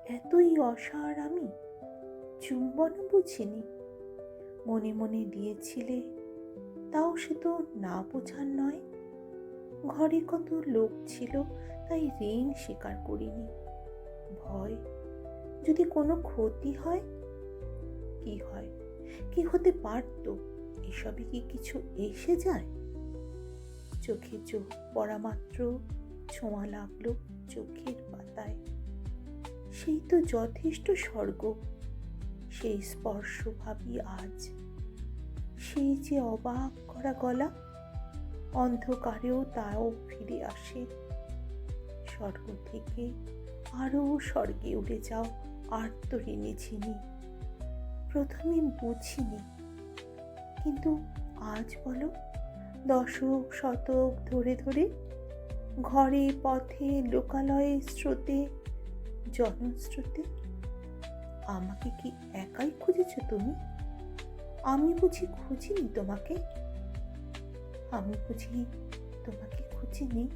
এতই অসার আমি, চুম্বনও বুঝিনি। মনে মনে দিয়েছিলে, তাও সে তো না বোঝার নয়। ঘরে কত লোক ছিল, তাই ঋণ স্বীকার করিনি। ভয়, যদি কোনো ক্ষতি হয়। কি হয়, কি হতে পারত, এসবে কি কিছু এসে যায়? চোখে চোখ পড়া মাত্র ছোঁয়া লাগলো চোখের পাতায়। সেই তো যথেষ্ট স্বর্গ। সেই স্পর্শ ভাবি আজ। সেই যে অবাক করা গলা, অন্ধকারেও তাও ফিরে আসে। স্বর্গ থেকে আরো স্বর্গে উড়ে যাও আর্তঋণী ঝিনি। প্রথমে বুঝিনি, কিন্তু আজ বলো, দশক শতক ধরে ধরে ঘরে পথে লোকালয়ে স্রোতে জনস্রোতে আমাকে কি একাই খুঁজেছ তুমি? আমি বুঝি খুঁজিনি তোমাকে? আমি বুঝি তোমাকে খুঁজিনি?